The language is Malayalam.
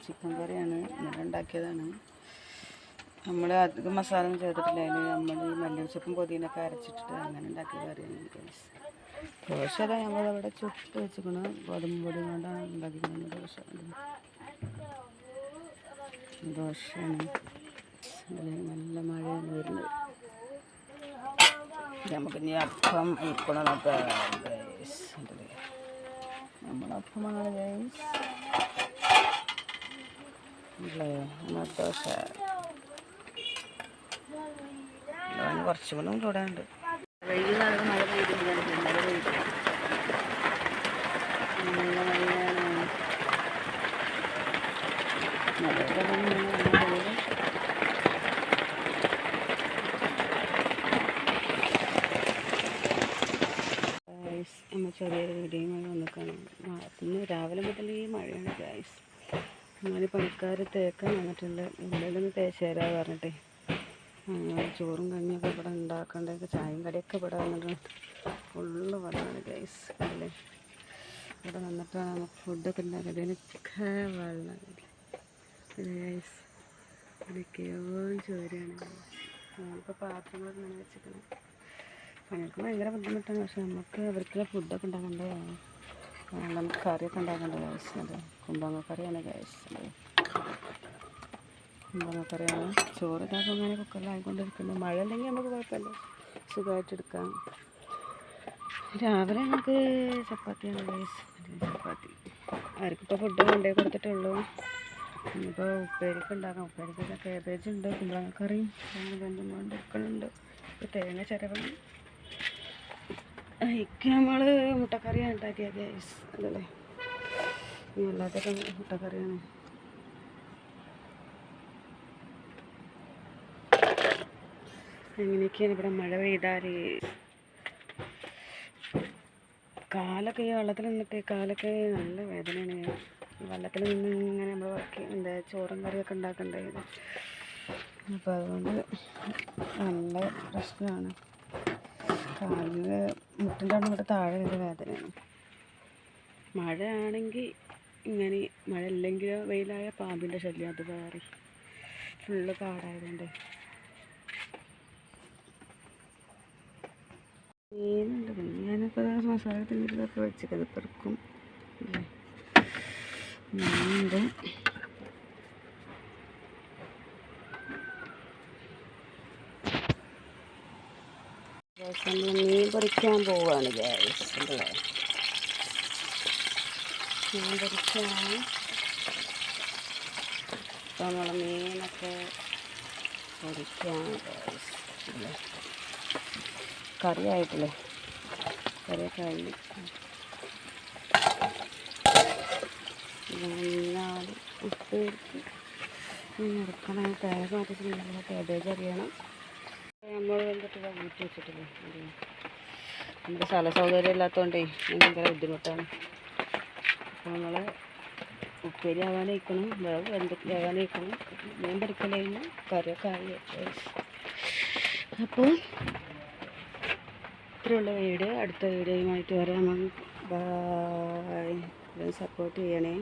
ചിക്കൻ കറിയാണ് ഇന്നലെ ഉണ്ടാക്കിയതാണ്. നമ്മൾ അധികം മസാല ഒന്നും ചെയ്തിട്ടില്ല. അതിൽ നമ്മൾ ഈ മല്ലിച്ചപ്പും പൊതിനൊക്കെ അരച്ചിട്ടിട്ട് അങ്ങനെ ഉണ്ടാക്കിയ കറിയാണ് ഗൈസ്. ദോശ നമ്മളവിടെ ചുട്ട് വെച്ചിരിക്കണം. ഗോതമ്പ് പൊടി കൊണ്ടാണ് ഉണ്ടാക്കിയിരിക്കുന്നത്. ദോശയാണ്. നല്ല മഴയാണ് വരുന്നത്. നമുക്ക് ഇനി അപ്പം ഇരിക്കണം. നമ്മളപ്പമാണ് ഗൈസ്. ദോശ കുറച്ചും കൂടെ ചൂടാണ്ട്. വൈകുന്നേരം മഴ പെയ്തിട്ട് മഴ പെയ്തു. നല്ല മഴയാണ്. നമ്മൾ ചെറിയൊരു വീഡിയോയുമായി വന്നിക്കാണ്. പിന്നെ രാവിലെ മുതൽ ഈ മഴയാണ് ഗൈസ്. എന്നാലും പണിക്കാർ തേക്കാൻ വന്നിട്ടുണ്ട്. ഉള്ളിലൊന്ന് തേച്ചേരാ പറഞ്ഞിട്ടേ ചോറും കഞ്ഞിയൊക്കെ ഇവിടെ ഉണ്ടാക്കേണ്ടത്. ചായയും കടിയൊക്കെ ഇവിടെ വന്നിട്ടുണ്ട്. ഫുള്ള് വെള്ളമാണ് ഗൈസ്. അല്ലേ ഇവിടെ വന്നിട്ടാണ് നമുക്ക് ഫുഡൊക്കെ ഉണ്ടാക്കുന്നത്. ഇതിനൊക്കെ വെള്ളം ഗൈസ്. ഇതൊക്കെയോ ചോരയാണ്. നമ്മളിപ്പോൾ പാത്രങ്ങളൊക്കെ ഇങ്ങനെ വെച്ചിരിക്കണം. പണിക്ക് ഭയങ്കര ബുദ്ധിമുട്ടാണ്. പക്ഷെ നമുക്ക് അവർക്കുള്ള ഫുഡൊക്കെ ഉണ്ടാക്കണ്ടേ. നമുക്ക് കറിയൊക്കെ ഉണ്ടാക്കേണ്ട ഗൈസ്. അതെ കുമ്പളങ്ങ കറിയാണ് ഗൈസ്. കുമ്പളങ്ങ കറിയാണ്. ചോറ് ഇതാകുമ്പോൾ ഇങ്ങനെ കുക്കറിലായിക്കൊണ്ടിരിക്കുന്നത്. മഴ ഉണ്ടെങ്കിൽ നമുക്ക് കുഴപ്പമില്ല, സുഖമായിട്ടെടുക്കാം. രാവിലെ നമുക്ക് ചപ്പാത്തിയാണ് ഗൈസ്. ചപ്പാത്തി അവർക്കിപ്പോൾ ഫുഡ് കൊണ്ടേ കൊടുത്തിട്ടുള്ളൂ. ഇനിയിപ്പോൾ ഉപ്പേരിക്ക് ഉണ്ടാക്കാം. ഉപ്പേരിക്കൊക്കെ കാബേജ് ഉണ്ട്, കുമ്പളങ്ങ കറിയും കൊണ്ട് എടുക്കുന്നുണ്ട്. ഇപ്പോൾ തേങ്ങ ചിരവണം. ഇക്ക് നമ്മൾ മുട്ടക്കറിയാണ് ഉണ്ടാക്കിയത് ഗൈസ്. അതല്ലേ അല്ലാത്തൊക്കെ മുട്ടക്കറിയാണ്. അങ്ങനെയൊക്കെയാണ് ഇവിടെ മഴ പെയ്താൽ. കാലൊക്കെ ഈ വെള്ളത്തിൽ നിന്നിട്ട് കാലൊക്കെ നല്ല വേദനയാണ്. വെള്ളത്തിൽ നിന്ന് ഇങ്ങനെ നമ്മൾ ചോറും കറിയൊക്കെ ഉണ്ടാക്കണ്ടായത്. അപ്പോൾ അതുകൊണ്ട് നല്ല പ്രശ്നമാണ്. കാലിന് മുട്ടിൻ്റെ അവിടെ ഇവിടെ താഴെ വരെ വേദനയാണ്. മഴ ആണെങ്കിൽ ഇങ്ങനെ, മഴ ഇല്ലെങ്കിലോ വെയിലായ പാമ്പിൻ്റെ ശല്യം അത് വേറെ. ഫുള്ള് കാടായതുകൊണ്ട് മീനുണ്ട്. ഞാനിപ്പോൾ മസാല തിന്നിട്ടൊക്കെ വെച്ചിട്ട് പെറുക്കും. മീനുണ്ട്. മീൻ പൊരിക്കാൻ പോവുകയാണ് ഗ്യാസ്. അല്ലേ മീൻ പൊരിക്കാണ്. ഇപ്പം നമ്മൾ മീനൊക്കെ പൊരിക്കാണ് ഗ്യാസ്. അല്ലേ കറിയായിട്ടില്ലേ, കറിയൊക്കെ ആയി. എന്നാൽ ഉപ്പേരിക്ക് ഇറക്കണം. തേങ്ങ മാറ്റിച്ചിട്ടുണ്ടെങ്കിൽ കാബേജ് അറിയണം. നമ്മൾ വന്നിട്ട് ഊറ്റി വെച്ചിട്ടില്ലേ. നമുക്ക് സ്ഥല സൗകര്യം ഇല്ലാത്തതുകൊണ്ടേ ഭയങ്കര ബുദ്ധിമുട്ടാണ്. അപ്പോൾ നമ്മൾ ഉപ്പേരി ആവാനയക്കണം, വേവാനയക്കണം, മീൻ പൊരിക്കലായിരുന്നു, കറിയൊക്കെ ആയി. അപ്പോൾ ഇത്രയുള്ള വീഡിയോ. അടുത്ത വീഡിയോയുമായിട്ട് വരാം. ബൈ. സപ്പോർട്ട് ചെയ്യണേ.